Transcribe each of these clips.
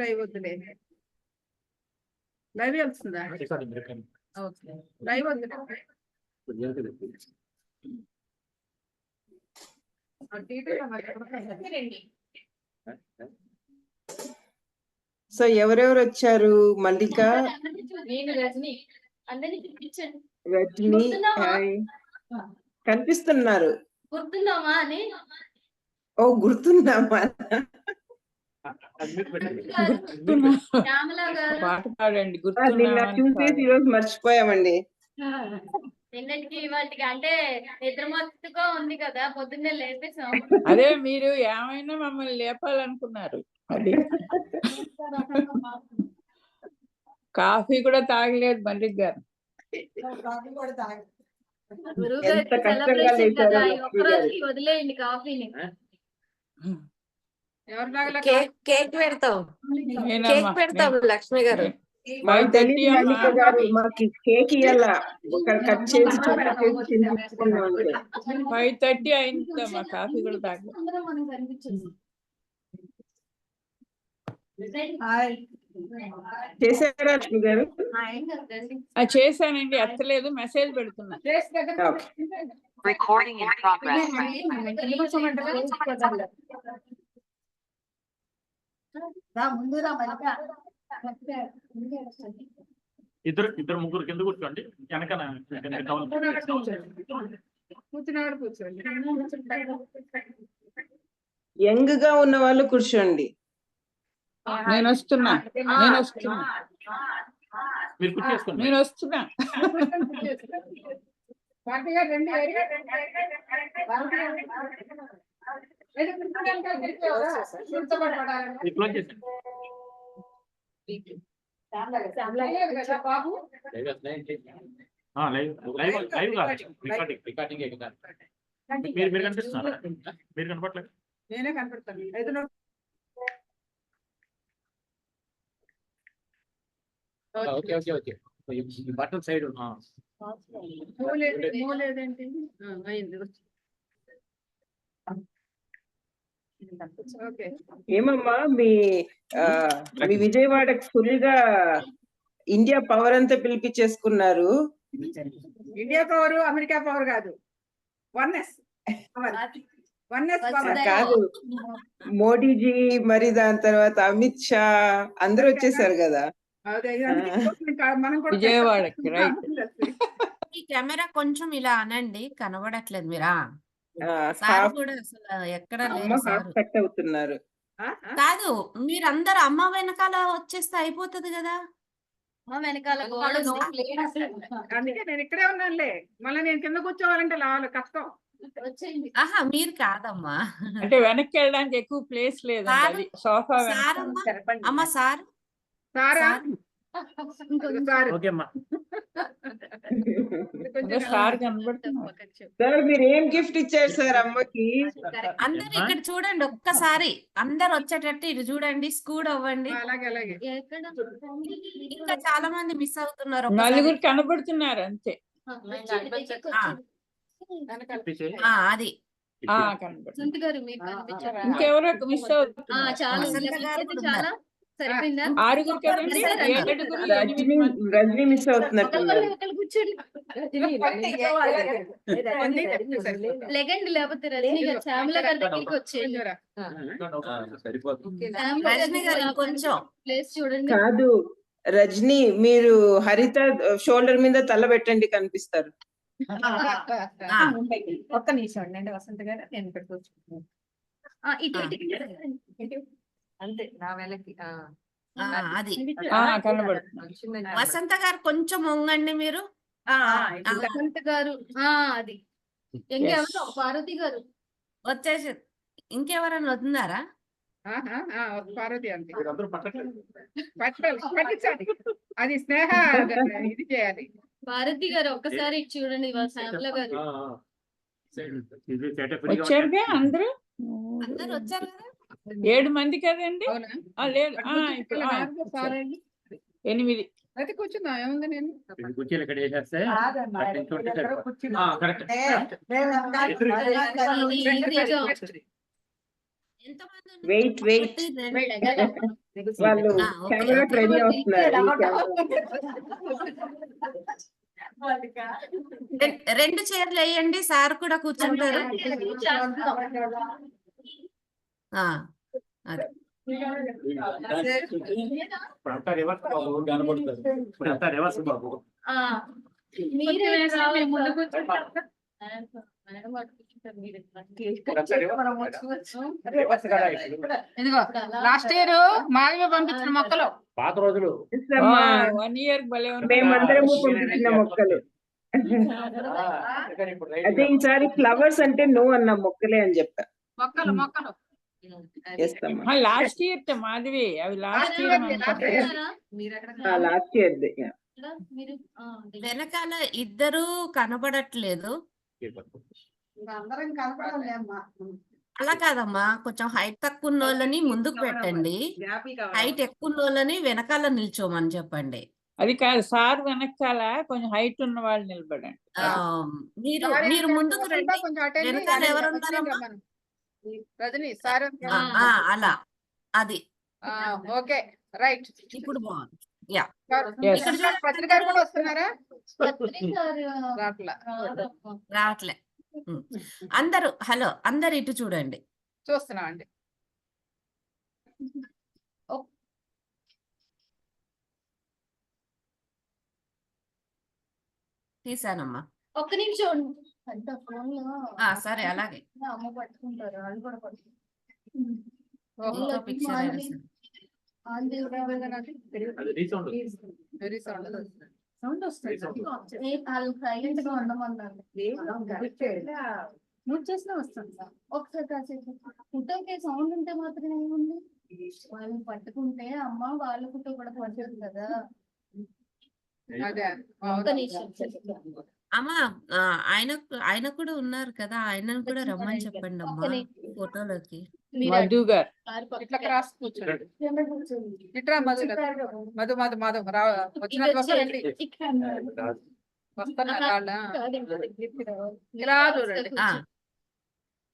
Live వద్దులే. Live వెళ్తుందా? Okay, live వద్దులే. సో ఎవరెవరు వచ్చారు? మల్లిక, రజని హాయ్. కనిపిస్తున్నారు. గుర్తున్నామా అని. ఓ గుర్తున్నామా? పాట పాడండి. నిన్న చూసేసి ఈరోజు మర్చిపోయామండి. నిన్నటికి ఇవాటికి అంటే నిద్రమత్తుగా ఉంది కదా, పొద్దున్నే లేపేసాం. అదే మీరు ఏమైనా మమ్మల్ని లేపాలనుకున్నారు. అది కాఫీ కూడా తాగలేదు మల్లిక్ గారు. ఎంత కష్టంగా లేచారో లక్ష్మి గారు. వదిలేయండి కాఫీని. కేక్ పెడతాం, కేక్ పెడతాం లక్ష్మి గారు. మాకు తెలియదు మల్లిక గారు, మాకు కేక్ ఇయ్యాలా కట్ చేసి 5:30 అయిందమ్మా, కాఫీ కూడా తాగలేదు. చేశారా లక్ష్మి గారు? చేశానండి, ఎత్తలేదు, మెసేజ్ పెడుతున్నా. ఇద్దరు ముగ్గురు కింద కూర్చోండి, వెనకన కూర్చోండి. యంగ్ గా ఉన్న వాళ్ళు కూర్చోండి. నేను వస్తున్నా. మీరు కూర్చేసుకోండి. నేను వస్తున్నా. మీరు కనిపిస్తున్నారా? మీరు కనపట్లేదు. నేనే కనపడతాను. బటన్ సైడ్ ఏమమ్మా మీ విజయవాడకి ఫుల్ గా ఇండియా పవర్ అంతా పిలిపించేసుకున్నారు. ఇండియా పవర్ అమెరికా పవర్ కాదు, వన్నెస్ కాదు. మోడీజీ, మరి దాని తర్వాత అమిత్ షా అందరూ వచ్చేసారు కదా విజయవాడకి. రైట్. ఈ కెమెరా కొంచెం ఇలా అనండి, కనబడట్లేదు మీరా? కూడా అసలు ఎక్కడ అవుతున్నారు. కాదు, మీరందరూ అమ్మ వెనకాల వచ్చేస్తే అయిపోతుంది కదా. అమ్మ వెనకాల అందుకే నేను ఇక్కడే ఉన్నానులే. మళ్ళీ నేను కింద కూర్చోవాలంటే లావాలి, కష్టం. ఆహా, మీరు కాదమ్మా, అంటే వెనక్కి వెళ్ళడానికి ఎక్కువ ప్లేస్ లేదు. సోఫా అమ్మ. సార్ సార్ మీరు ఏం గిఫ్ట్ ఇచ్చారు సార్ అమ్మకి? అందరు ఇక్కడ చూడండి ఒక్కసారి, అందరు వచ్చేటట్టు ఇటు చూడండి, స్కూడ్ అవ్వండి. ఇంకా చాలా మంది మిస్ అవుతున్నారు. నలుగురు కనబడుతున్నారు అంతే. అది ఇంకెవరో మిస్ అవుతున్నారు. చాలా ఆరుగురు కదండి, రజనీ మిస్ అవుతున్నట్టు. లెగండి, లేకపోతే రజనీ గారు శ్యామల గారి దగ్గరికి వచ్చేయండి. కొంచెం ప్లేస్ చూడండి. కాదు రజనీ, మీరు హరిత షోల్డర్ మీద తల పెట్టండి, కనిపిస్తారు. ఒక్క నిమిషం ఉండండి వసంత గారు, నేను పెట్టుకోవచ్చు. అంతే నా వేళకి. అది వసంత గారు కొంచెం వంగండి మీరు. వసంత గారు అది ఇంకెవరు? పార్వతి గారు వచ్చేసి ఇంకెవరైనా వస్తున్నారా? పార్వతి అంతే. పట్టించాలి, అది స్నేహ ఇది చేయాలి. పార్వతి గారు ఒక్కసారి చూడండి. శ్యామల గారు వచ్చారుగా, అందరూ వచ్చారు కదా. 7 మంది కదండి? లేదు, 8. అయితే కూర్చుందా, ఏముంది. నేను కుర్చీలు ఇక్కడ వేసేస్తే ఎంతమంది ఉన్నారు? వెయిట్ వెయిట్ ఒకటి, రెండు. వాళ్ళు ఆ, ఓకే, కెమెరాకి ఓకే. రెడీ అవుతున్నారు ఈ కెమెరా. రెండు చైర్లు వేయండి, సార్ కూడా కూర్చుంటారు. ఆ, అది. ఇప్పుడు అంతా రివర్స్ బాబు కనబడుతుంది. ఇప్పుడు అంతా రివర్స్ బాబు. రివర్స్ కదా ఇప్పుడు. ఇదిగో లాస్ట్ ఇయర్ మాధవి పంపించిన మొక్కలు పాత రోజులు. ఇస్తామ్మా. 1 year భలే ఉంది. మేమందరము పంపించిన మొక్కలు. అందుకని ఇప్పుడు రైట్ అదే ఈసారి ఫ్లవర్స్ అంటే నో అన్న మొక్కలే అని చెప్పా. మొక్కలు మొక్కలు చేస్తామ్మా. లాస్ట్ ఇయర్ మాధవి అవి లాస్ట్ ఇయర్ లాస్ట్ ఇయర్ వెనకాల ఇద్దరు కనబడట్లేదు. అందరం కనపడాలి అమ్మా. అలా కాదమ్మా, కొంచెం హైట్ తక్కువ ఉన్న వాళ్ళని ముందుకు పెట్టండి, హైట్ ఎక్కువ ఉన్న వాళ్ళని వెనకాల నిల్చోమని చెప్పండి. అది కాదు సార్ వెనకాల కొంచెం హైట్ ఉన్న వాళ్ళు నిలబడండి. ఆ, మీరు మీరు ముందుకు రండి. కొంచెం అటెండ్ వెనకాల ఎవరు ఉన్నారమ్మా? రజని సార్ అలా అది ఓకే రైట్. ఇప్పుడు బాగుంది. Yeah, Yes. ఇక్కడ చూడండి, పత్రిక గారు కూడా వస్తున్నారా? రాట్లా. రావట్లే. అందరూ హలో, అందరు ఇటు చూడండి. చూస్తున్నాం అండి. తీసానమ్మా. ఒక్క నిమిషం అంత ఫోన్ లో సరే, అలాగే. అమ్మ పట్టుకుంటారు, వాళ్ళు కూడా ఇంకో పిక్చర్ అయినా సరే. అది రీసౌండ్. Very sound. సౌండ్ వస్తుంది. వాళ్ళు సైలెంట్ గా ఉండమన్నారు. నోట్ చేసినా వస్తుంది సార్. ఒకసారి కాసేపు ఫోటోకి సౌండ్ ఉంటే మాత్రం ఏముంది, వాళ్ళని పట్టుకుంటే అమ్మ వాళ్ళ ఫోటో కూడా పడుతుంది కదా. అదే ఒక్క నిమిషం అమ్మా, ఆయన కూడా ఉన్నారు కదా, ఆయనను కూడా రమ్మని చెప్పండి అమ్మా ఫోటోలోకి. మధు గారు ఇట్లా క్రాస్ కూర్చోండి. ఇట్రా మధు మధు మధు మధు వచ్చిన వస్తారండి. వస్తున్నారు వాళ్ళ. ఇలా చూడండి.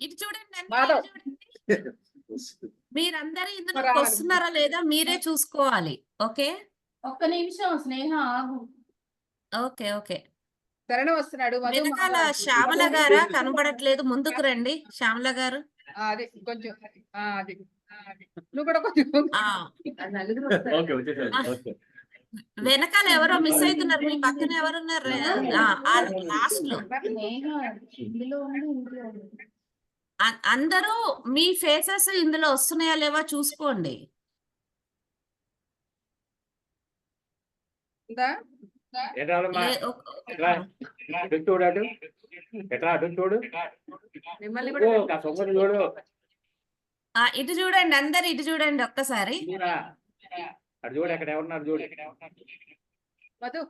ఇటు చూడండి అన్న, మాధవ్. ఇటు చూడండి. మీరందరూ ఇందులోకి వస్తున్నారా లేదా మీరే చూసుకోవాలి. ఓకే ఒక్క నిమిషం స్నేహ ఆగు. Okay okay. శరణ వస్తున్నాడు. మధు వెనకాల శ్యామల గారా కనబడట్లేదు, ముందుకు రండి శ్యామల గారు. అది కొంచెం అది నువ్వు కూడా కొంచెం ఓకే వచ్చేసారు. ఓకే. వెనకాల ఎవరో మిస్ అవుతున్నారు, మీ పక్కన ఎవరున్నారు? లాస్ట్ లో స్నేహ ఇందులో ఉంది, ఇందులో ఉంది. అందరూ మీ ఫేసెస్ ఇందులో వస్తున్నాయా లేవా చూసుకోండి. ఉందా? ఎట్రాలమ్మా? ఎట్రా? అటు చూడు అటు. ఎట్రా అటు చూడు. మిమ్మల్ని ఓ కూడా కాస్త ఒక్కటి చూడు. ఇటు చూడండి, అందరు ఇటు చూడండి ఒక్కసారి. చూరా. అటు చూడు, ఎక్కడ ఎవరున్నారు చూడు. మధు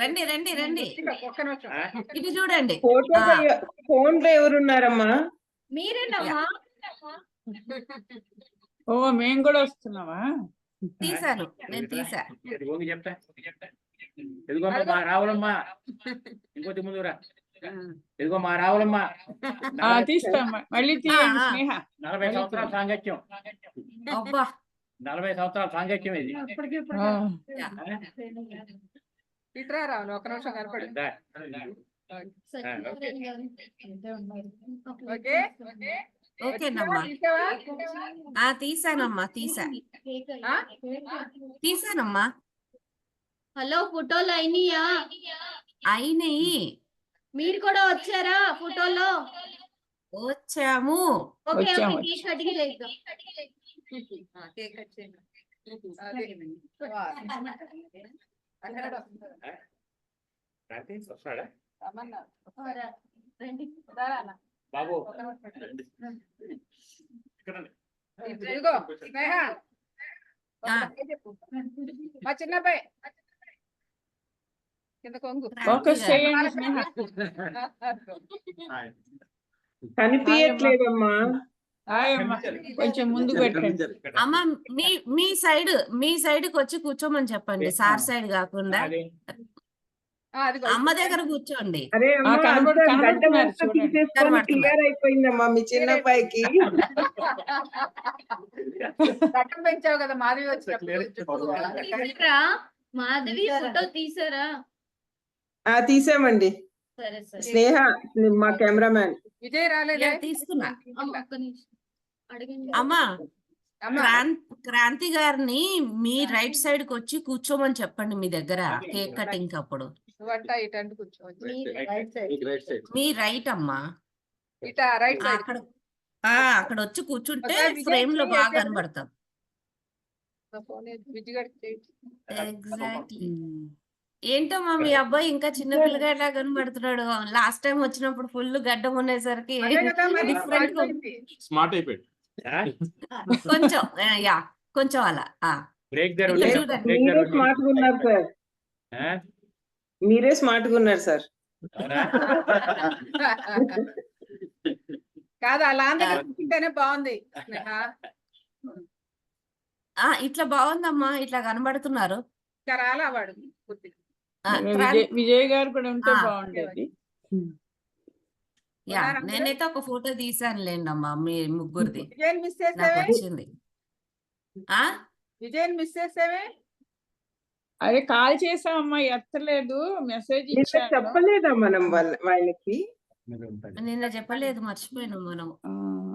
రండి రండి రండి, ఒక్క నిమిషం. ఇటు చూడండి. ఫోన్ లో ఎవరున్నారమ్మా? మీరేనమ్మా? ఓ మేము కూడా వస్తున్నామా? తీసాను, నేను తీసా. ఎదుగోంగి చెప్తా. ఎదుగోమ్మా మా రావులమ్మా. ఇంకొద్ది ముందురా. ఎదుగో మా రావులమ్మా. తీస్తామా, మళ్ళీ తీయండి స్నేహ. 40 సంవత్సరాల సాంగత్యం. అబ్బా 40 సంవత్సరాల సాంగత్యం ఇది. ఇట్రా రావు ఒక్క నిమిషం కనపడు. దా. ఓకే ఓకేనమ్మా. తీసానమ్మా, తీసానమ్మా. హలో, ఫోటోలు అయినాయా? అయినాయి. మీరు కూడా వచ్చారా ఫోటోలో? వచ్చాము. ఓకే వచ్చాము. కేక్ కటింగ్ చేద్దాం. కేక్ కట్ చేయండి. వస్తాడా రండి. బాబు? ఇదిగో స్నేహ చెప్పు. మా చిన్నబ్బాయి కింద కొంగు. ఫోకస్ చేయండి స్నేహ. కనిపించట్లేదమ్మా. ఆయమ్మా కొంచెం ముందు పెట్టండి. అమ్మ మీ సైడ్ కి వచ్చి కూర్చోమని చెప్పండి, సార్ సైడ్ కాకుండా. అదిగో అమ్మ దగ్గర కూర్చోండి. అరే అమ్మా కనబడుతున్నారు గడ్డం అంతా చూడండి. తీసేసుకొని కనబడుతున్నారు. క్లియర్ అయిపోయిందమ్మా మీ చిన్నబ్బాయికి. గడ్డం పెంచావు కదా మాధవి వచ్చినప్పుడు తీసారా? మాధవి ఫోటో తీసారా? తీసామండి. సరే సరే. స్నేహ మా కెమెరామ్యాన్. విజయ్ రాలేదే తీసుకున్నా. ఒక్క నిమిషం అడగండి. అమ్మా అమ్మా క్రాంతి గారిని మీ రైట్ సైడ్ కి వచ్చి కూర్చోమని చెప్పండి మీ దగ్గర కేక్ కటింగ్ అప్పుడు. నువ్వంట ఇటంటి కూర్చోవచ్చు మీ రైట్ అమ్మా. ఇట రైట్ సైడ్ అక్కడ అక్కడ వచ్చి కూర్చుంటే ఒకసారి విజయ్ ఫ్రేమ్ లో చెయ్యి బాగా ఎక్కడ? కనబడతాం. విజయ్ ఎగ్జాక్ట్లీ. ఏంటమ్మా మీ అబ్బాయి ఇంకా చిన్న పిల్లగాడిలా కనబడుతున్నాడు. లాస్ట్ టైం వచ్చినప్పుడు ఫుల్ గడ్డం ఉండేసరికి డిఫరెంట్ స్మార్ట్ అయిపోయాడు. కొంచెం యా కొంచెం అలా బ్రేక్ దగ్గర ఇక్కడ ఉంటే- చూడండి. break దగ్గర మీరే ఉంటే- స్మార్ట్ గా ఉన్నారు సార్. ఆ? మీరే స్మార్ట్ గా ఉన్నారు సార్. అవునా? కాదు అలా కూర్చుంటేనే బాగుంది స్నేహ. ఇట్లా బాగుందమ్మా, ఇట్లా కనబడుతున్నారు. ఇంకా రాలా వాడు పూర్తిగా. విజయ్ గారు కూడా ఉంటే ఆ. బాగుండేది. యా ఉన్నారా అందరూ? నేనైతే ఒక ఫోటో తీసానులేండి అమ్మా మీ ముగ్గురిది. విజయ్ మిస్ నాకు చేసేవే వచ్చింది. విజయ్ మిస్ చేసేవే అదే కాల్ చేసామమ్మా, ఎత్తలేదు. మెసేజ్ నిన్న ఇచ్చాను. చెప్పలేదా మనం వాళ్ళకి? నిన్న చెప్పలేదు, మర్చిపోయాను మనం.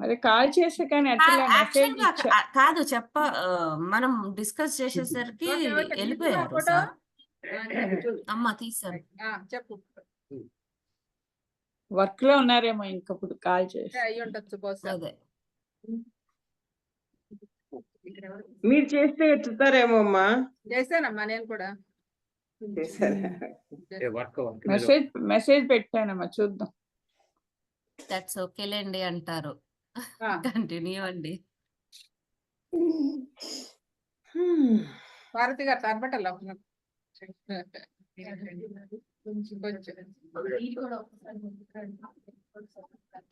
అదే కాల్ చేసా కానీ ఎత్తలే. మెసేజ్ యాక్చువల్ గా ఇచ్చా. కాదు మనం డిస్కస్ చేసేసరికి ఓకే, ఓకే. వెళ్ళిపోయారు ఫోటో? సార్. అమ్మా తీసాను. చెప్పు వర్క్ లో ఉన్నారేమో ఇంకప్పుడు కాల్ చేసి. అయ్యి ఉండొచ్చు బహుశా. అదే మీరు చేస్తే ఎత్తుతారేమో అమ్మా. చేశానమ్మా నేను కూడా. చేశారా? మెసేజ్ పెట్టానమ్మా, చూద్దాం. దట్స్ ఓకేలేండి అంటారు. ఆ. కంటిన్యూ అండి. భారతి గారు తరబట్టలో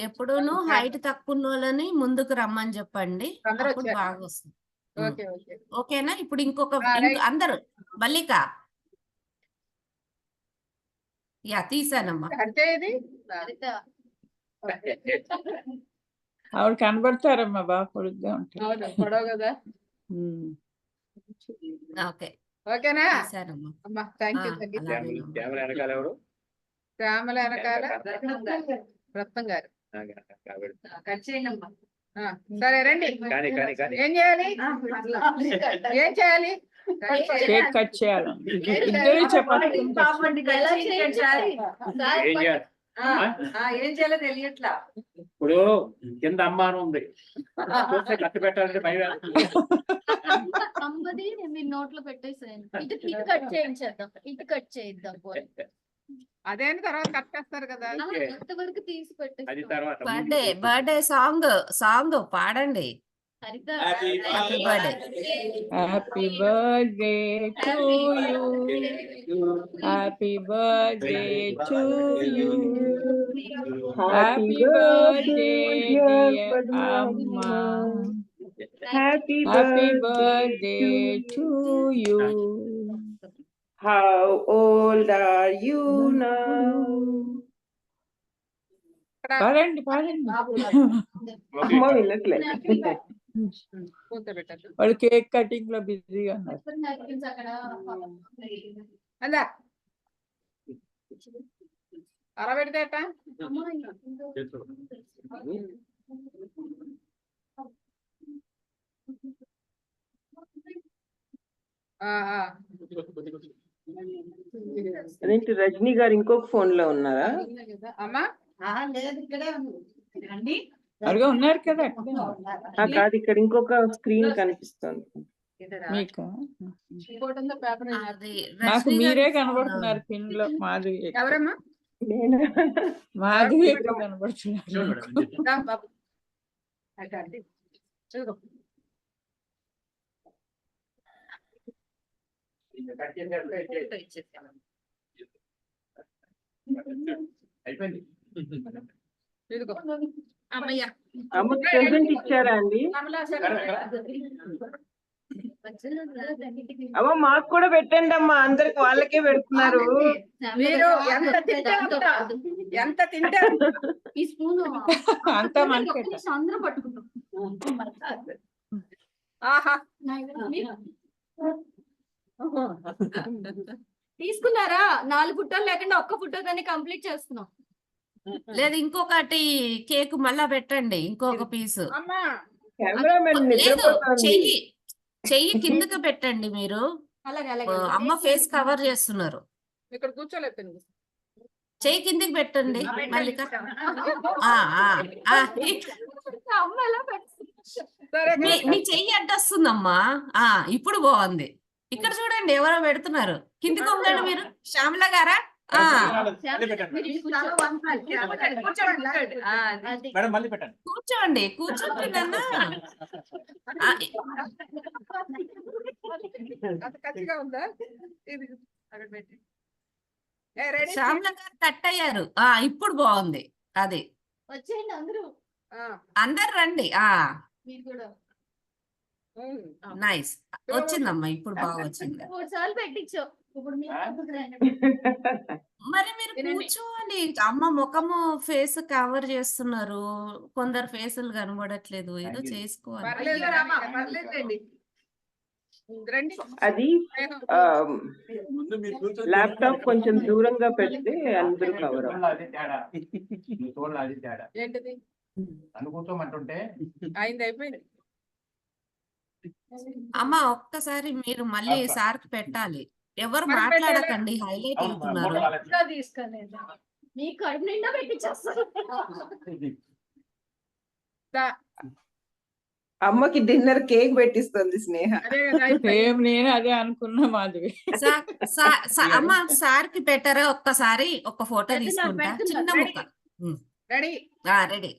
ఎప్పుడూను హైట్ తక్కువ ఉన్న వాళ్ళని ముందుకు రమ్మని చెప్పండి. అందరూ అప్పుడు వచ్చారు. బాగా వస్తుంది. ఓకే ఓకే ఓకేనా? ఇప్పుడు right. అందరు మల్లిక యా తీసానమ్మా. అంటే ఇది ఆవిడ కనబడతారమ్మా, బాగా పొడుగ్గా ఉంటారు. అవును పొడవు కదా. ఓకే ఓకేనా తీసానమ్మా. అమ్మా థ్యాంక్ యూ. అలాగేనమ్మా. కెమెరా వెనకాల ఎవరు? శ్యామల వెనకాల రత్నం గారు. సరే రండి. కానీ కానీ కానీ ఏం చేయాలి ఏం చేయాలి? కేక్ కట్ చేయాలి. ఇద్దరు చెప్పండి. ఎలా చేయించాలి? ఏం చేయాలి? ఏం చేయాలో తెలియట్లా. ఇప్పుడు కింద అమ్మానం ఉంది, చూస్తే కట్టు పెట్టాలంటే భయం వేస్తుంది. అమ్మది మీ నోట్లో పెట్టేసాను. ఇటు కట్ చేయించేద్దాం, ఇటు కట్ చేయిద్దాం. అదేని తర్వాత కట్ చేస్తారు కదా. అంతవరకు తీసి అది పెట్టేస్తాం. తర్వాత బర్త్డే సాంగ్ పాడండి. హరిత happy birthday. Happy birthday to you. Happy birthday to you. Happy birthday dear అమ్మా. Happy happy birthday birthday to you. How old are you now? పాడండి పాడండి. అమ్మ వినట్లే. కూర్చోబెట్టారు వాళ్ళు కేక్ కటింగ్ లో బిజీగా ఉన్నారు. అక్కడ అందా అలా పెడితేట అదేంటి రజనీ గారు ఇంకొక ఫోన్ లో ఉన్నారా? అమ్మా లేదు ఇక్కడే ఉంది. అరుగా ఉన్నారు కదా కాదు, ఇక్కడ ఇంకొక స్క్రీన్ కనిపిస్తుంది మీకు. ఇంకోటి ఉందా పేపర్? అది నాకు రజనీ మీరే గారి కనబడుతున్నారు పిన్ లో. మాధవి ఎక్కువ. ఎవరమ్మా? నేను మాధవి ఎక్కువ కనబడుతున్నారు. దా బాబు. అట్లాంటి. చూడు. అయిపోయింది. ఇదిగో. అమ్మయ్య. అమ్మకి ప్రెజెంట్ ఇచ్చారా అండి? కమలా అమ్మ మాకు కూడా పెట్టండి అమ్మా, అందరికి వాళ్ళకే పెడుతున్నారు. మీరు ఎంత తింటే ఈ స్పూన్ అంతా మనకే. అందరూ పట్టుకుంటాం. ఆహా తీసుకున్నారా? 4 ఫోటోలు లేకుండా ఒక్క ఫోటో కానీ కంప్లీట్ చేస్తున్నాం. లేదు ఇంకొకటి కేక్ మళ్ళా పెట్టండి, ఇంకొక పీసు. అమ్మా కెమెరామెన్ లేదు నిద్రపోతుంది. చెయ్యి కిందకి పెట్టండి మీరు. అలాగే అలాగే అమ్మ ఫేస్ కవర్ చేస్తున్నారు. ఇక్కడ కూర్చోలేదు. చెయ్యి కిందకి పెట్టండి మల్లిక. ఆ, ఆ, ఆ. అమ్మ ఎలా పెడుతుంది? సరే మీ చెయ్యి అడ్డొస్తుందమ్మా. ఆ ఇప్పుడు బాగుంది. ఇక్కడ చూడండి ఎవరో పెడుతున్నారు. కిందికి వంగండి మీరు. శ్యామల గారా? ఆ మేడం మళ్ళీ పెట్టండి. కూర్చోండి, కూర్చోండి నాన్న. కచ్చిగా ఉందా? ఇది అక్కడ పెట్టి. రెడీ శ్యామల గారు కట్ అయ్యారు. ఆ ఇప్పుడు బాగుంది. అది వచ్చేయండి అందరూ. అందరు రండి. ఆ మీరు కూడా నైస్ వచ్చిందమ్మా, ఇప్పుడు బాగా వచ్చింది. 4 సార్లు పెట్టించావు. ఇప్పుడు మీరు మరి మీరు కూర్చోవాలి. అమ్మ ముఖము ఫేస్ కవర్ చేస్తున్నారు, కొందరు ఫేసులు కనబడట్లేదు. ఏదో చేసుకోవాలి. పర్లేదు రామా, పర్లేదండి. రండి. అది ల్యాప్టాప్ కొంచెం దూరంగా పెడితే అందరూ కవర్ అది తేడా, నీ తోళ్ళు అది తేడా. ఏంటిది? నన్ను కూర్చోమంటుంటే అయింది, అయిపోయింది. అమ్మ ఒక్కసారి మీరు మళ్ళీ సార్కి పెట్టాలి. ఎవరు మాట్లాడకండి, హైలైట్ అవుతున్నారు. ఇంకా తీసుకోలేదు. మీ కడుపు నిండా పెట్టించేస్తారు. అమ్మకి డిన్నర్ కేక్ పెట్టిస్తుంది స్నేహ. అదే కదా అయిపోయింది. సేమ్ నేను అదే అనుకున్నా మాధవి. అమ్మ సార్కి పెట్టారా? ఒక్కసారి ఒక ఫోటో పెడుతున్నా, తీసుకుంటా, పెడుతున్నా. చిన్న ముక్క. రెడీ. రెడీ.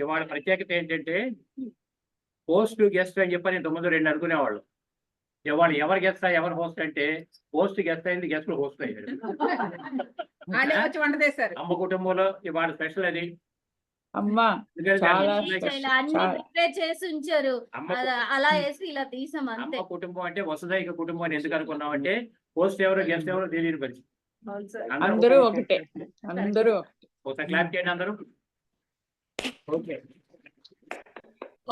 ఇవాళ ప్రత్యేకత ఏంటంటే పోస్ట్ గెస్ట్ అని చెప్పని ఇంతకుముందు 2 అనుకునేవాళ్ళు. ఇవాళ ఎవరు గెస్ట్ ఎవరు హోస్ట్ అంటే పోస్ట్ గెస్ట్ అయింది, గెస్ట్ హోస్ట్ అయ్యాడు. వాళ్ళే వచ్చి వంట చేశారు. అమ్మ కుటుంబంలో ఇవాళ స్పెషల్ అది. అమ్మా చాలా అన్ని ప్రిపేర్ చేసి ఉంచారు. అమ్మ అలా వేసి ఇలా తీసాం అంతే. అమ్మ కుటుంబం అంటే వసుదైక కుటుంబం అని ఎందుకు అనుకున్నాం అంటే పోస్ట్ ఎవరు గెస్ట్ ఎవరు తెలియని పరిస్థితి. అందరూ ఒకటే, అందరూ ఒక క్లాప్ చేయండి అందరూ. ఓకే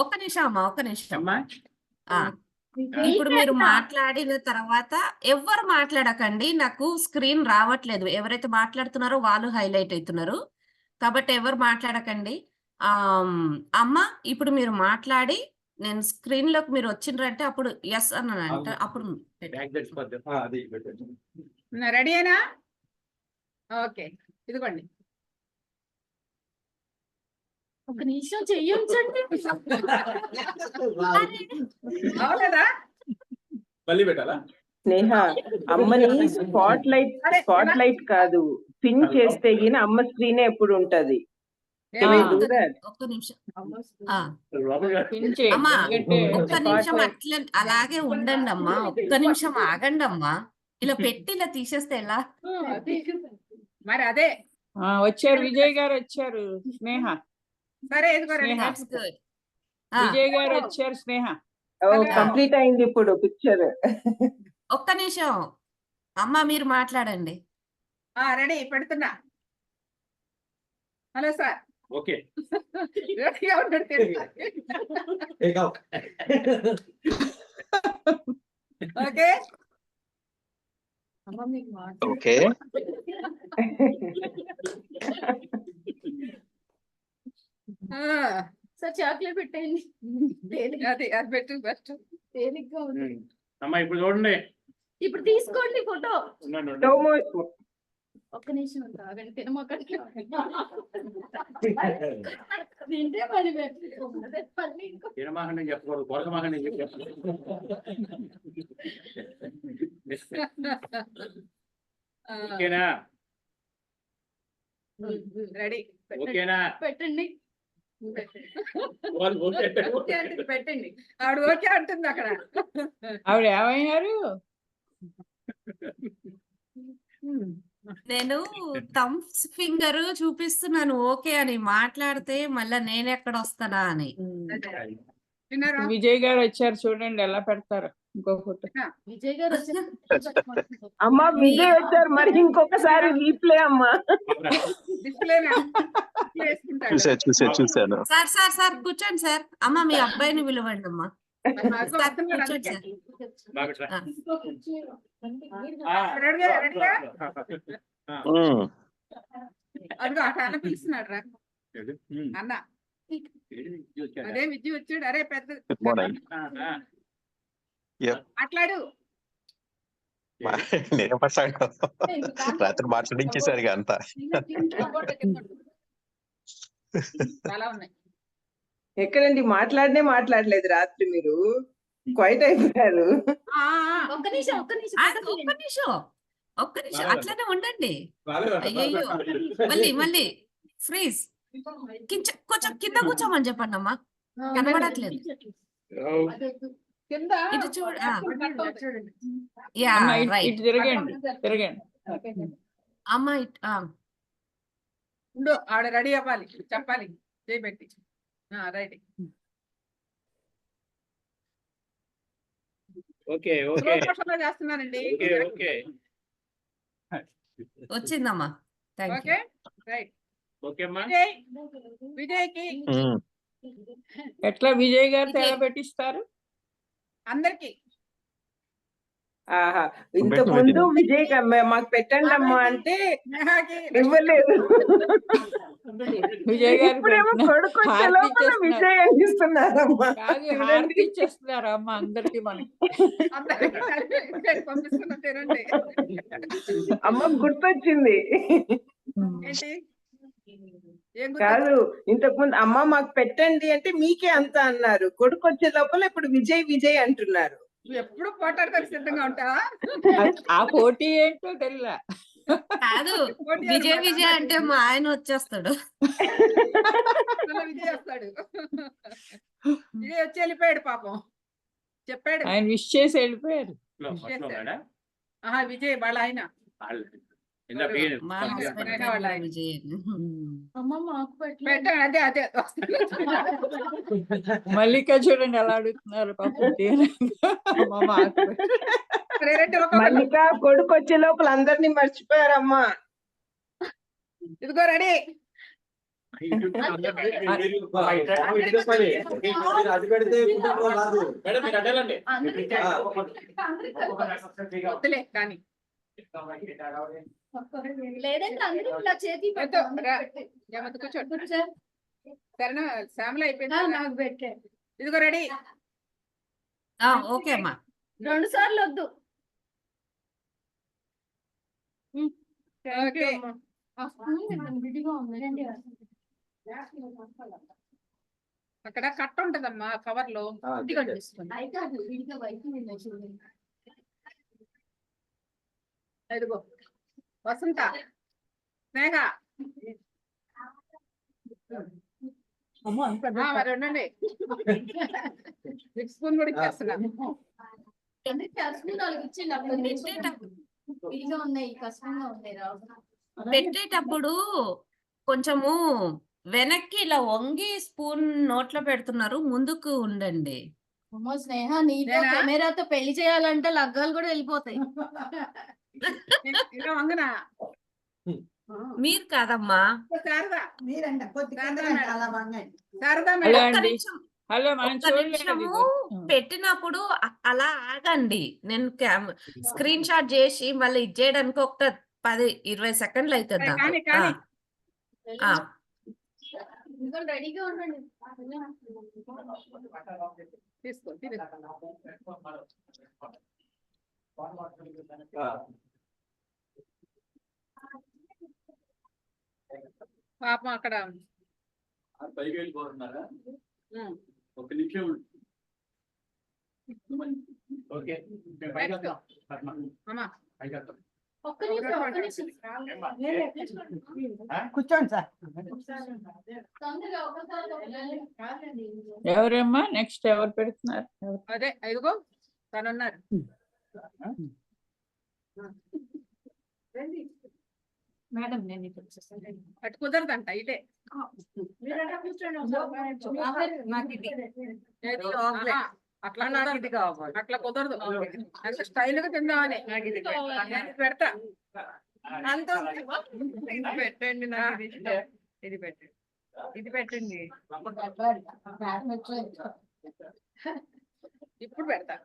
ఒక్క నిమిషం అమ్మా, ఒక్క నిమిషం. అమ్మా ఇప్పుడు మీరు మాట్లాడిన తర్వాత ఎవ్వరు మాట్లాడకండి, నాకు స్క్రీన్ రావట్లేదు. ఎవరైతే మాట్లాడుతున్నారో వాళ్ళు హైలైట్ అవుతున్నారు కాబట్టి ఎవరు మాట్లాడకండి. అమ్మ ఇప్పుడు మీరు మాట్లాడి నేను స్క్రీన్ లోకి మీరు వచ్చిండ్రంటే అప్పుడు ఎస్ అన్నాను అంటే అప్పుడు బ్యాక్ తెచ్చిపోద్దు. అది పెట్టండి. రెడీ అయినా? ఓకే ఇదిగోండి. ఒక నిమిషం చెయ్యించండి. అవునదా? మళ్ళీ పెట్టాలా? స్నేహ అమ్మని స్పాట్ లైట్ కాదు, పిన్ చేస్తే గిన అమ్మ స్క్రీనే ఎప్పుడు ఉంటది. ఒక్క నిమిషం. పించే. అమ్మా ఎందుకంటే ఒక్క నిమిషం అట్లా అలాగే ఉండండి అమ్మా, ఒక్క నిమిషం ఆగండి అమ్మా. ఇలా పెట్టి ఇలా తీసేస్తే ఎలా? మరి అదే వచ్చారు విజయ్ గారు వచ్చారు. స్నేహ సరే ఇదిగోరండి. స్నేహ. That's good. విజయ్ గారు వచ్చారు. స్నేహ కంప్లీట్ అయింది ఇప్పుడు పిక్చర్. ఒక్క నిమిషం అమ్మ మీరు మాట్లాడండి. రెడీ పెడుతున్నా. Hello sir. ఓకే రెడీగా ఉండండి. ఓకే ఓకే సార్ చాక్లెట్ పెట్టండి. అది అది పెట్టు ఫస్ట్. తేలిగ్గా ఉంది. అమ్మా ఇప్పుడు చూడండి. ఇప్పుడు తీసుకోండి ఫోటో. ఉండండి, ఉండండి. ఒక్క నిమిషం ఆగండి. తినమొక్కడి తింటే మరి తినమాకండి చెప్పకూడదు, కొరకమాకండి చెప్పాలి. ఓకేనా? రెడీ. ఓకేనా? పెట్టండి. వాళ్ళు ఓకే అంటే ఓకే అంటే పెట్టండి. ఆవిడ ఓకే అంటుంది అక్కడ. ఆవిడ ఏమైనారు? నేను థమ్స్ ఫింగర్ చూపిస్తున్నాను ఓకే అని, మాట్లాడితే మళ్ళా నేను ఎక్కడ వస్తానా అని. విన్నారా? విజయ్ గారు వచ్చారు చూడండి ఎలా పెడతారు. ఇంకో ఫోటో. విజయ్ గారు వచ్చి అమ్మా విజయ్ వచ్చారు, మరి ఇంకొకసారి రీప్లే అమ్మా. డిస్ప్లేనా వేసుకుంటాడు. చూసాను. సార్ కూర్చోండి సార్. అమ్మ మీ అబ్బాయిని పిలవండి అమ్మా. అదిగో సార్ వస్తున్నాడు కూర్చోండి అందుకే. సార్. రెడీగా అదిగో అట అన్న పిలుస్తున్నాడు రా అన్న. అదే విజయ్ వచ్చాడు. అరే పెద్ద గుడ్ మార్నింగ్. మాట్లాడు. నేను రాత్రి మార్చడించేసారు అంతా. చాలా ఉన్నాయి. ఎక్కడండి మాట్లాడలేదు రాత్రి, మీరు క్వైట్ అయిపోయారు. ఒక్క నిమిషం ఒక్క నిమిషం అట్లనే ఉండండి. అయ్యయ్యో మళ్ళీ ఫ్రీజ్. కొంచెం కింద కూర్చోమని చెప్పండి అమ్మా, కనబడట్లేదు. కింద ఇటు చూడు. చూడండి. యా అమ్మ, రైట్. ఇటు తిరగండి. అమ్మా ఉండు, ఆవిడ రెడీ అవ్వాలి, చెప్పాలి చేయబెట్టి. రైట్. ఓకే ఓకే చేస్తున్నానండి. ఓకే వచ్చిందమ్మా. Thank you. Okay right. Okay అమ్మా. విజయ్కి ఎట్లా విజయ్ గారు తెర పెట్టిస్తారు? అందరికి ఆహా, ఇంతకు ముందు విజయ్ మాకు పెట్టండి అమ్మా అంటే ఇవ్వలేదు. విజయ్ గారు ఇప్పుడేమో కొడుకు వచ్చే లోపల విజయ్ అందిస్తున్నారమ్మా. హారతి ఇచ్చేస్తున్నారు అమ్మ అందరికి. మనకి పంపిస్తున్నా తినండి. అమ్మ గుర్తొచ్చింది. ఏంటి ఏం కాదు, ఇంతకు ముందు అమ్మ మాకు పెట్టండి అంటే మీకే అంత అన్నారు. కొడుకు వచ్చే లోపల ఇప్పుడు విజయ్ అంటున్నారు. ఎప్పుడు పోటాడతారు సిద్ధంగా ఉంటావా? ఆ పోటీ ఏంటో తెల్లా. కాదు, విజయ్ అంటే మా ఆయన వచ్చేస్తాడు. విజయ్ వస్తాడు. విజయ్ వచ్చి వెళ్ళిపోయాడు పాపం. చెప్పాడు ఆయన విష్ చేసి వెళ్ళిపోయారు. విజయ్ వాళ్ళ ఆయన. మా హస్బెండ్ విజయ్. అమ్మ మాకు పెట్టాడు. అదే మల్లిక చూడండి ఎలా అడుగుతున్నారు పాపం. మల్లిక కొడుకు వచ్చే లోపల అందరినీ మర్చిపోయారమ్మా. ఇదిగో రెడీ. వద్దులే కానీ లేదంటే అందరూ ఇలా చేతి కూర్చోండి. సరేనా? శ్యామల అయిపోయింది. నాకు పెట్టే. ఇదిగో రెడీ. ఓకే అమ్మా. 2 సార్లు వద్దు. ఓకే. విడిగా ఉందండి. అక్కడ కట్ట ఉంటదమ్మా కవర్ లో. అయితే అది విడిగా వైపు చూడండి. ఇదిగో వసంత, స్నేహ మరి ఉండండి. స్పూన్ కూడా ఇచ్చేస్తున్నా. విడిగా ఉన్నాయి, కష్టంగా ఉన్నాయి. పెట్టేటప్పుడు కొంచెము వెనక్కి ఇలా వంగి స్పూన్ నోట్లో పెడుతున్నారు, ముందుకు ఉండండి. అమ్మో స్నేహ, నీతో కెమెరాతో పెళ్లి చేయాలంటే లగ్గాలు కూడా వెళ్ళిపోతాయి. ఇలా వంగనా? మీరు కాదమ్మా. శారదా, హలో అండి. హలో మనం ఒక్క నిమిషము పెట్టినప్పుడు అలా ఆగండి. నేను స్క్రీన్ షాట్ చేసి మళ్ళీ ఇది చేయడానికి ఒక 10-20 సెకండ్లు అవుతుంది నాకు. రెడీగా ఉండండి. తీసుకో. పాపం అక్కడ పైకి వెళ్ళిపోతున్నారా? ఒక నిమిషం. ఓకే అమ్మా ఒక్క నిమిషం. కూర్చోండి సార్. తొందరగా ఒకసారి ఎవరమ్మా నెక్స్ట్ ఎవరు పెడుతున్నారు? అదే ఇదిగో తనున్నారు. మేడం నేను అటు కుదరదంట. ఇదే నాకు ఇది. అట్లా నాకు ఇది కావాలి, అట్లా కుదరదు. అంటే స్టైల్ గా తిందామని నాకు ఇది పెడతా. అంత ఇది పెట్టండి, నాకు ఇది ఇష్టం. ఇది పెట్టండి, ఇది పెట్టండి. ఇప్పుడు పెడతా.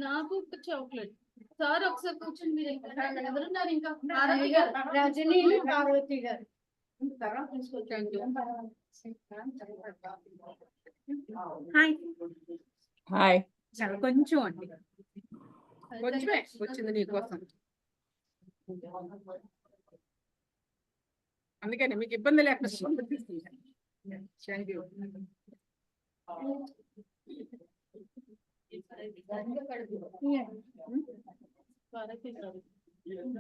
నాకు ఒక చాక్లెట్. సార్ ఒకసారి కూర్చొని మీరు ఎవరున్నారు ఇంకా? రజనీ, పార్వతి గారు. హాయ్. హాయ్. చాలా కొంచెం అండి, కొంచెమే వచ్చింది నీకోసం. అందుకని మీకు ఇబ్బంది లేకుండా. Thank you.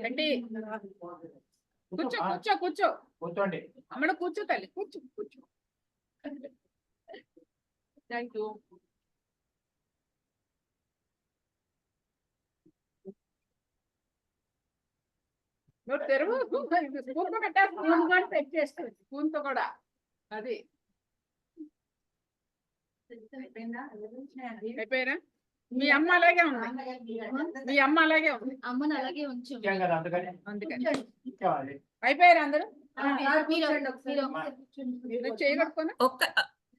రండి, కూర్చో కూర్చో కూర్చో. కూర్చోండి. అమ్మడ కూర్చో తల్లి, కూర్చో కూర్చో. Thank you. నువ్వు తెరువు, స్పూన్తో పెట్టేసుకో, స్పూన్తో కూడా. అది అయిపోయినా? మీ అమ్మ అలాగే ఉంది, మీ అమ్మ అలాగే ఉంది. అమ్మని అలాగే ఉంచు. ఇచ్చాం కదా అందుకని అందుకని ఇచ్చేవాళ్ళు. అయిపోయారు అందరూ. మీరు చేయగలుగుతున్నా.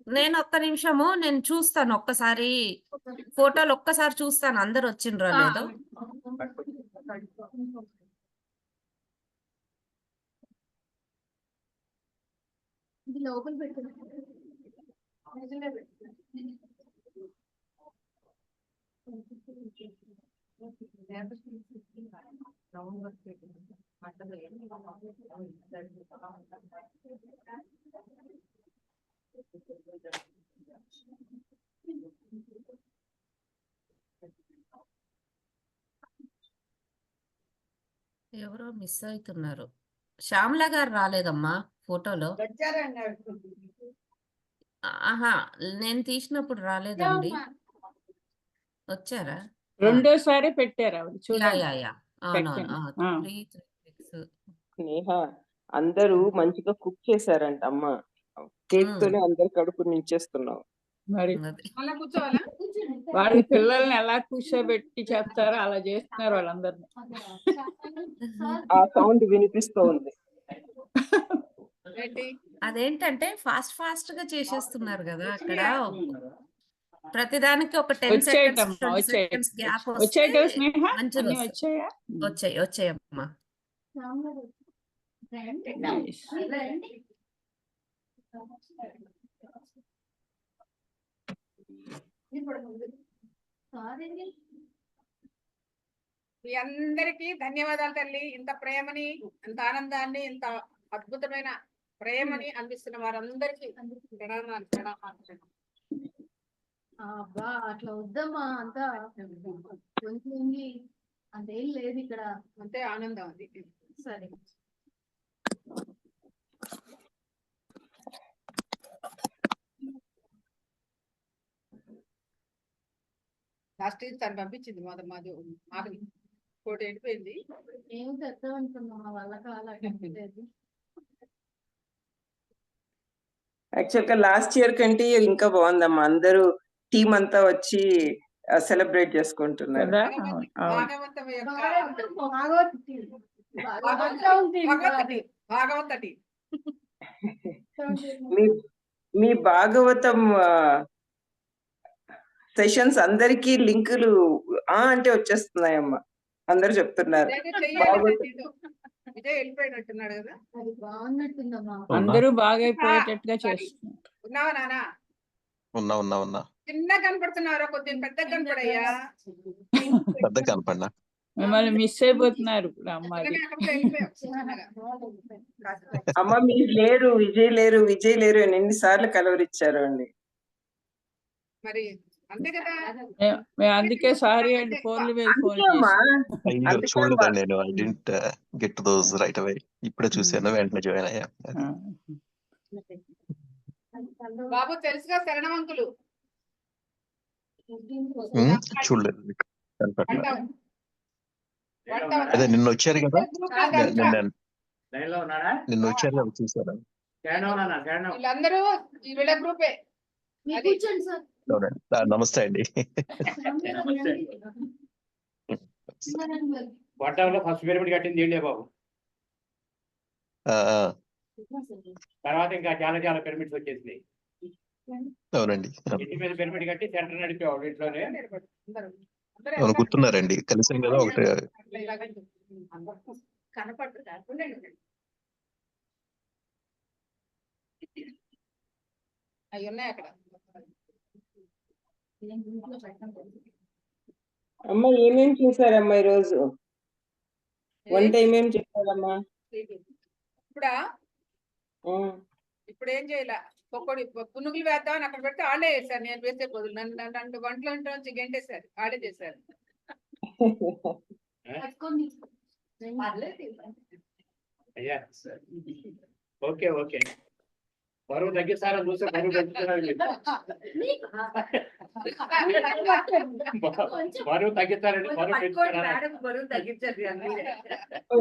నేను ఒక్క నిమిషము నేను చూస్తాను, ఒక్కసారి ఫోటోలు ఒక్కసారి చూస్తాను అందరు వచ్చిండ్రో లేదో. ఇది లోపల పెట్టు. ఎవరో మిస్ అవుతున్నారు. శ్యామల గారు రాలేదమ్మా ఫోటోలో. ఆహా, నేను తీసినప్పుడు రాలేదండి. వచ్చారా? రెండోసారి పెట్టారు ఆవిడ చూడాలి. అవునవును. ఆ. 336. స్నేహ అందరూ మంచిగా కుక్ చేశారంట అమ్మ. కేక్ తోనే అందరు కడుపు నించేస్తున్నావు. మరి అది. అలా కూర్చోవాలా? వాళ్ళ పిల్లల్ని ఎలా కూర్చోబెట్టి చెప్తారో అలా చేస్తున్నారు వాళ్ళందరినీ. ఆ సౌండ్ వినిపిస్తూ ఉంది. ఏంటి? అదేంటంటే ఫాస్ట్ గా చేసేస్తున్నారు కదా అక్కడ. ప్రతిదానికి ఒక 10 వచ్చేయటమ్మా, seconds 20 వచ్చేయ seconds గ్యాప్ వచ్చేయటం వస్తే స్నేహ మంచిది అన్ని వస్తుంది. వచ్చాయా? వచ్చాయమ్మా. Nice. మీ అందరికీ ధన్యవాదాలు తల్లి. ఇంత ప్రేమని, ఇంత ఆనందాన్ని, ఇంత అద్భుతమైన ప్రేమని అందిస్తున్న వారందరికీ ప్రణామాలు, ప్రణామాలు. అబ్బా అట్లా వద్దమ్మా, అంతా కొంచెం అంతేం లేదు ఇక్కడ. అంతే ఆనందం అది. సరే లాస్ట్ తను పంపించింది మాధవి కోటి వెళ్ళిపోయింది. ఏం తెద్దాం అనుకున్నాం, మా వల్ల కాలేదు. యాక్చువల్ గా లాస్ట్ ఇయర్ కంటే ఇయర్ ఇంకా బాగుందమ్మా. అందరూ టీం అంతా వచ్చి సెలబ్రేట్ చేసుకుంటున్నారు. కదా? అవును, అవును. భాగవంతం యొక్క భాగవతటి మీ భాగవతం సెషన్స్ అందరికీ లింకులు అంటే వచ్చేస్తున్నాయమ్మా. అందరూ చెప్తున్నారు. విజయ్ వెళ్ళిపోయినట్టున్నాడు కదా. అది బాగున్నట్టుందమ్మా. అందరూ బాగా అయిపోయేటట్టుగా చేస్తున్నారు. ఉన్నావా నాన్న? ఉన్నా చిన్న కనపడుతున్నారా? కొద్దిగా పెద్దగా కనపడయ్యా. పెద్ద కనపడినా మిమ్మల్ని మిస్ అయిపోతున్నారు ఇప్పుడు అమ్మాయి. అమ్మ మీరు లేరు, విజయ్ లేరు అని ఎన్నిసార్లు కలవరిచ్చారు అండి. మరి అంతే కదా. మేము అందుకే సారీ అండి, ఫోన్లు మీద ఫోన్ అయ్యో చూడలేదండి నేను. I didn't get those right away. ఇప్పుడే చూసాను, వెంటనే జాయిన్ అయ్యా. బాబు తెలుసుగా శరణవంకులు. చూడలేదు, కనపడలేదు. అదే నిన్న వచ్చారు కదా, లైన్ లో ఉన్నారా? నిన్న వచ్చారు కదా, చూసారా? ఫ్యాన్ అవునా? ఫ్యాన్ వీళ్ళందరూ వీళ్ళ గ్రూపే. కూర్చోండి సార్. అవునండి. నమస్తే అండి. నమస్తే. వడ్డాలో ఫస్ట్ పిరమిడ్ కట్టింది ఏంటే బాబు. ఆ, ఆ, తర్వాత ఇంకా చాలా చాలా పిరమిడ్స్ వచ్చేసినాయి. అవునండి. ఇంటి మీద పిరమిడ్ కట్టి సెంటర్ నడిపేవాడు ఇంట్లోనే. అవును, గుర్తున్నారండి, కలిసాం కదా ఒకటి. కనపడుతుంది. అవి ఉన్నాయి అక్కడ. అమ్మ ఏమేం చేశారమ్మా ఈరోజు? వంట ఏమేం చేశారమ్మా? ఇప్పుడా ఆ, ఇప్పుడు ఏం చేయాల పొక్కడి పునుగులు వేద్దామని అక్కడ పెడితే ఆడే వేశారు. నేను వేసే బదులు నన్ను వంటల నుంచి గెంటేశారు. ఆడే చేశారు. అయ్యా ఓకే ఓకే. బరువు తగ్గిస్తారని చూస్తే బరువు పెంచుతున్నారు మీరు. బరువు తగ్గిస్తారండి, బరువు పెంచుతారా? బరువు తగ్గించారు. ఓ,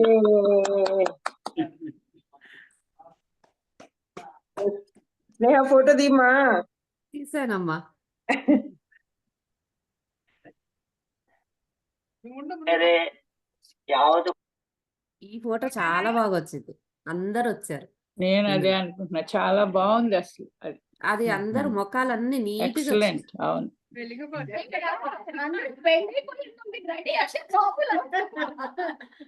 స్నేహ ఫోటో తీమా. తీసానమ్మా. ఈ ఫోటో చాలా బాగా వచ్చింది. అందరు వచ్చారు. నేను అదే అనుకుంటున్నా, చాలా బాగుంది అసలు. అది అది అందరు ముఖాలన్నీ నీట్గా ఎక్సలెంట్. అవును,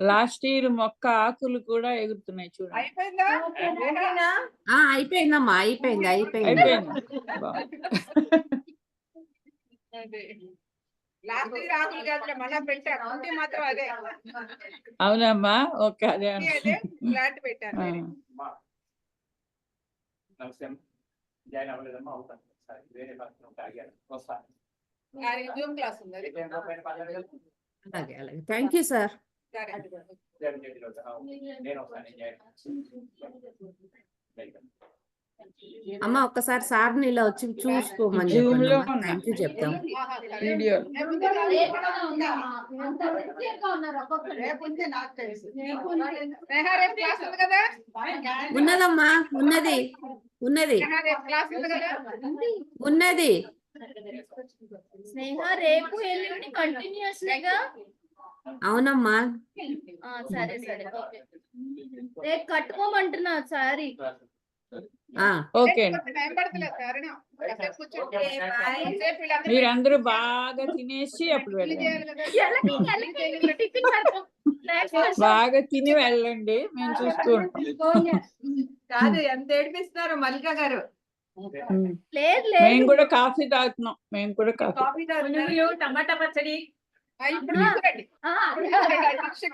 లాస్ట్ ఇయర్ మొక్క ఆకులు కూడా ఎగురుతున్నాయి చూడండి. అయిపోయిందా? అయిపోయిందమ్మా, అయిపోయింది. అయిపోయింది. బాగుంది. లాస్ట్ ఇయర్ ఆకులు కాదులే, మనం పెట్టారు. ఉంటే మాత్రం అదే అవునమ్మా, ఓకే. అదే అదే ఫ్లాట్ పెట్టాను. ఆ. నమస్తే. జాయిన్ అవ్వలేదమ్మా, అవుతాను. సరే, వేరే పక్కన ఆగాను, వస్తాను. జూమ్ క్లాస్ ఉంది. అది. అలాగే అలాగే. Thank you sir. సరే. నేను వస్తాను. అమ్మ ఒక్కసారి సార్ని ఇలా వచ్చి చూసుకోమని Zoom చెప్పండి. లో థ్యాంక్ యూ చెప్తాం. వీడియో రేపు ఉంది నాకు తెలుసు. స్నేహ రేపు క్లాస్ ఉంది కదా? ఉన్నదమ్మా, ఉన్నది ఉన్నది స్నేహ రేపు క్లాస్ ఉంది కదా? ఉన్నది. స్నేహ రేపు ఎల్లుండి కంటిన్యూస్ గా. అవునమ్మా. సరే సరే ఓకే. రేపు కట్టుకోమంటున్నా సారీ. ఓకే కొంచెం టైం పడుతుంది సరేనా? కాసేపు కూర్చోండి. కాసేపు వీళ్ళందరూ మీరందరూ బాగా తినేసి అప్పుడు పెళ్లి వెళ్ళండి. చేయాలి కదా? బాగా తిని వెళ్ళండి, మేము చూసుకుంటాం. కాదు, ఎంత ఏడిపిస్తున్నారు మల్లిక గారు. లేదు మేము లేదు కూడా కాఫీ తాగుతున్నాం. మేము కూడా కాఫీ. కాఫీ తాగుతున్నారు. టమాటా పచ్చడి ఇప్పుడు తీసుకురండి.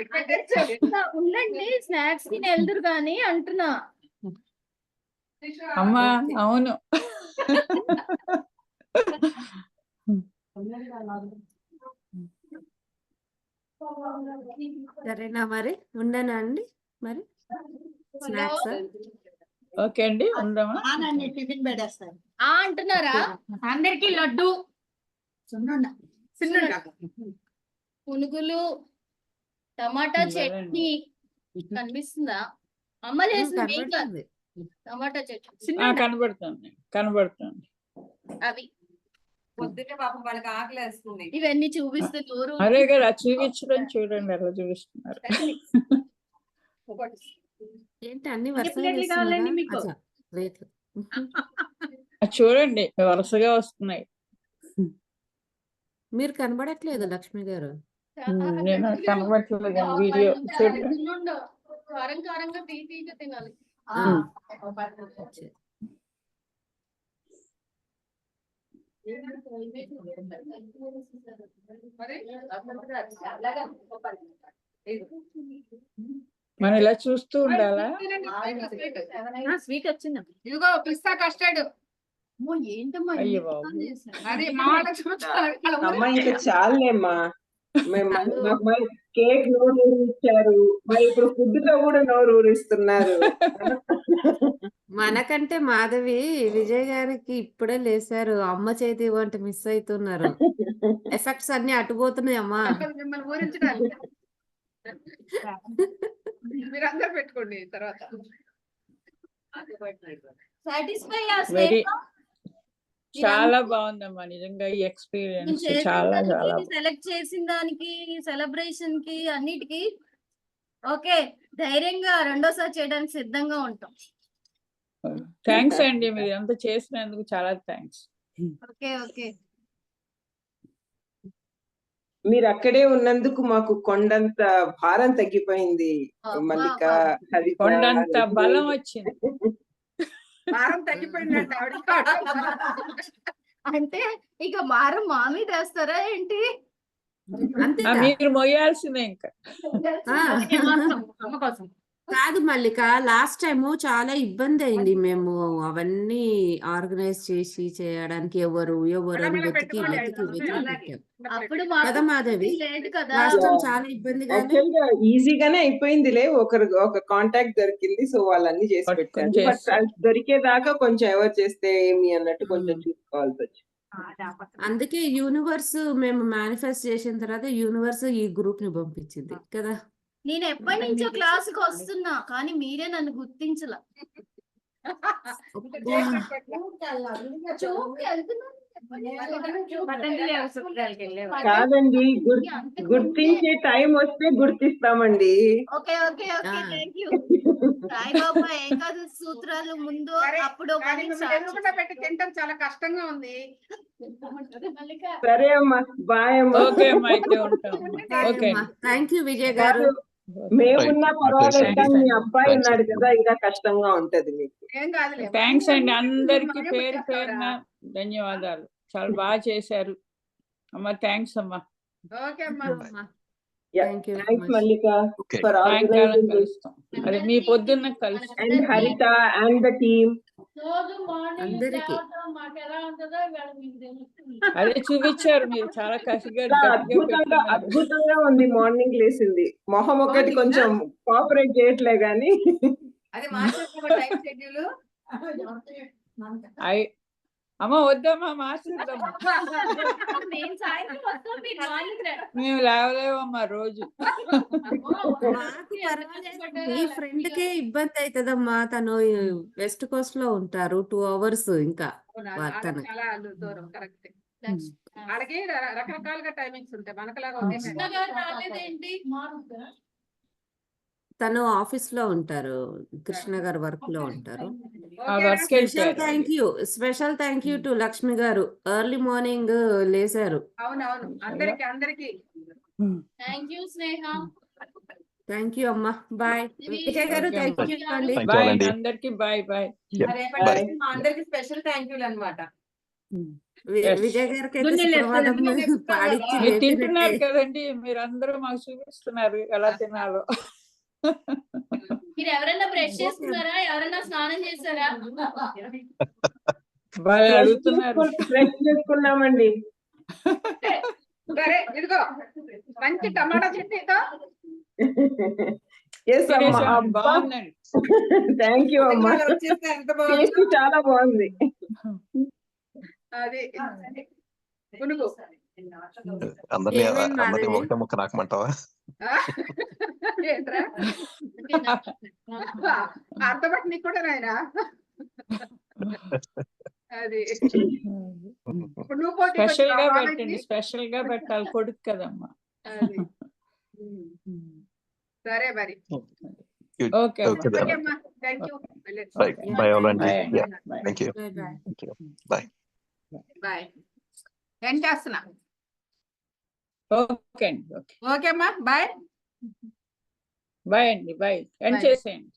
ఇక్కడ పెట్టేసి. ఉండండి, స్నాక్స్ తిని వెళ్దురు గాని అంటున్నా. అమ్మా అవును. సరేనా మరి? ఉండనా అండి మరి? స్నాక్స్ ఓకే అండి, ఉందామా? టిఫిన్ పెట్టేస్తారు. అంటున్నారా? అందరికి లడ్డు పునుగులు, టమాటా చట్నీ కనిపిస్తుందా? అమ్మ చేసింది మీకు కాదు. కనబడుతుంది. టమాటా చట్నీ కనబడుతుంది. అవి పొద్దున్నే పాపం వాళ్ళకి ఆకలి వేస్తుంది. ఇవన్నీ చూపిస్తే నోరు అరే గారు చూపించడం చూడండి ఎలా చూపిస్తున్నారు. ఏంటి అన్ని వరుసగా ప్లేట్లు కావాలండి మీకు? వేస్తున్నారా? అచ్చా, రేట్లు. అది చూడండి వరుసగా వస్తున్నాయి. మీరు కనబడట్లేదు లక్ష్మి గారు. నేను కనబడట్లేదు కానీ వీడియో చూడండి. కారం కారంగా తీపిగా తినాలి. అచ్చా. మనం ఇలా చూస్తూ ఉండాలా? స్వీట్ వచ్చిందా? ఇదిగో పిస్తా కస్టర్డ్. ఏంటమ్మా అయ్యో బాబు. అది మా వాళ్ళకి చూపించాలి. అమ్మ ఇంకా చాలేమ్మా. మేము కేక్ నోరు ఊరిచ్చారు, మరి ఇప్పుడు ఫుడ్ తో కూడా నోరు ఊరిస్తున్నారు. మనకంటే మాధవి విజయ్ గారికి ఇప్పుడే లేసారు. అమ్మ చేతి వంట మిస్ అవుతున్నారు. ఎఫెక్ట్స్ అన్ని అటుపోతున్నాయి అమ్మా. మిమ్మల్ని ఊరించడానికి మీరందరూ పెట్టుకోండి తర్వాత. సాటిస్ఫై వెరీ చాలా బాగుందమ్మా నిజంగా ఈ ఎక్స్పీరియన్స్ చాలా చాలా సెలెక్ట్ చేసిన దానికి సెలబ్రేషన్ కి అన్నిటికి ఓకే ధైర్యంగా రెండోసారి చేయడానికి సిద్ధంగా ఉంటాం. థ్యాంక్స్ అండి మీరు అంత చేసినందుకు చాలా థ్యాంక్స్. ఓకే ఓకే మీరు అక్కడే ఉన్నందుకు మాకు కొండంత భారం తగ్గిపోయింది. మల్లిక, హరిత, కొండంత బలం వచ్చింది. భారం తగ్గిపోయిందంట ఆవిడ. అంటే ఇక మారం మా మీద వేస్తారా ఏంటి? అంతేగా మీరు మొయ్యాల్సిందే ఇంకా. అమ్మ కోసం కాదు మల్లిక, లాస్ట్ టైము చాలా ఇబ్బంది అయింది. మేము అవన్నీ ఆర్గనైజ్ చేసి చేయడానికి ఎవరు అని వెతికి పెట్టాం అప్పుడు కదా మాధవి. లేదు కదా. లాస్ట్ టైం చాలా ఇబ్బందిగానే యాక్చువల్ గా ఈజీగానే అయిపోయిందిలే. ఒక కాంటాక్ట్ దొరికింది, సో వాళ్ళన్ని చేసి పట్టుకొని పెట్టారు. బట్ చేస్తారు. అది దొరికేదాకా కొంచెం ఎవరు చేస్తే ఏమి అన్నట్టు కొంచెం చూసుకోవాల్సి వచ్చింది. అందుకే యూనివర్స్ మేము మేనిఫెస్ట్ చేసిన తర్వాత యూనివర్స్ ఈ గ్రూప్ ని పంపించింది కదా. నేను ఎప్పటి నుంచో క్లాసుకి వస్తున్నా కానీ మీరే నన్ను గుర్తించలా. చూపుకి వెళ్తున్నాను. పతంజలి ఔషధాలకి వెళ్ళేవారు. కాదండి, గుర్తించే టైం వస్తే గుర్తిస్తామండి. Okay okay okay thank you. Saibaba ఏకాదశి సూత్రాలు ముందు అప్పుడు కానీ మిమ్మల్ని ఎదురుగుండా పెట్టి తింటాం చాలా కష్టంగా ఉంది. సరే అమ్మా, బాయ్ అమ్మా. ఓకే అమ్మా అయితే ఉంటాం. ఓకే థ్యాంక్ యూ విజయ్ గారు. మేమున్నా పర్వాలేదు, కానీ మీ అబ్బాయి Thanks. ఉన్నాడు కదా, ఇంకా కష్టంగా ఉంటది మీకు. ఏం కాదులే. థ్యాంక్స్ అండి అందరికి పేరు పేరున ధన్యవాదాలు. చాలా బాగా చేశారు అమ్మా. థ్యాంక్స్ అమ్మా. ఓకే అమ్మా. Thank you thanks Mallika Okay. For సాయంకాలం ఆర్గనైజింగ్ కలుస్తాం. అదే మీ పొద్దున్న కలుస్తాం. అండ్ హరిత అండ్ ద టీమ్. అందరికి అదే చూపించారు మీరు చాలా కసిగా గట్టిగా అద్భుతంగా పెట్టుకున్నారు. అద్భుతంగా ఉంది. మార్నింగ్ లేసింది, మొహం ఒకటి కొంచెం కోఆపరేట్ చేయట్లే గానీ. అది మార్చేస్తామా టైం షెడ్యూల్? అమ్మ వద్దమ్మా మార్చేద్దామా. నేను సాయంత్రం వస్తాం, మీరు మార్నింగ్ రండి. మేము లేవలేవమ్మా రోజు. మాకు పర్వాలేదు. మీ ఫ్రెండ్ కే ఇబ్బంది అవుతుందమ్మా. తను వెస్ట్ కోస్ట్ లో ఉంటారు 2 hours ఇంకా తను. చాలా దూరం కరెక్ట్. అడిగి రకరకాలుగా టైమింగ్స్ ఉంటాయి మనకలాగా కృష్ణ గారు రాలేదేంటి? తను ఆఫీస్ లో ఉంటారు, కృష్ణ గారు వర్క్ లో ఉంటారు. ఆ work special thank you to Lakshmi గారు. ఎర్లీ మార్నింగ్ లేసారు. అవునవును, అందరికి అందరికి thank you Sneha. Thank you అమ్మా. బాయ్ విజయ్ గారు. థ్యాంక్ యూ అండి. Thank you బాయ్ అండి. అందరికి బాయ్ బాయ్. రేపటి Bye. నుంచి మా అందరికి స్పెషల్ థ్యాంక్ యూలు అన్నమాట. విజయ్ గారికి అయితే గుండెలు సుప్రభాతం లేపుతారు. పాడిచ్చి మీరు లేపినట్టే. తింటున్నారు కదండి, మీరు అందరూ మాకు చూపిస్తున్నారు ఎలా తినాలో. మీరు ఎవరైనా బ్రష్ చేసుకున్నారా? ఎవరైనా స్నానం చేశారా? బాగా అడుగుతున్నారు. ఫ్రెష్ చేసుకున్నామండి. సరే ఇదిగో మంచి టమాటా చట్నీతో. ఎస్ అమ్మా. తినేసాం, బాగుందండి. థ్యాంక్ యూ అమ్మా. వచ్చేస్తే ఎంత బాగుంది. టేస్ట్ చాలా బాగుంది. అది పునుగు. అందరినీ ఏమేం మాధవి? ఒకటే ముక్క నాకమంటావా? ఏంట్రా అర్థపట్టి నీకు కూడా నాయనా. అది ఇప్పుడు నువ్వు పోటీ స్పెషల్ గా పెట్టండి, స్పెషల్ గా పెట్టాలి కొడుకు కదమ్మా. అది సరే మరి. Good. Okay Okay, then. Okay అమ్మా, thank you. Right. Bye all అండి. Bye Yeah. Bye. Thank you. Bye bye. Thank you. Bye. Bye. ఏం చేస్తున్నా? ఓకే అండి. ఓకే ఓకే అమ్మా, బాయ్. బాయ్ అండి. బాయ్. End Bye. చేసేయండి.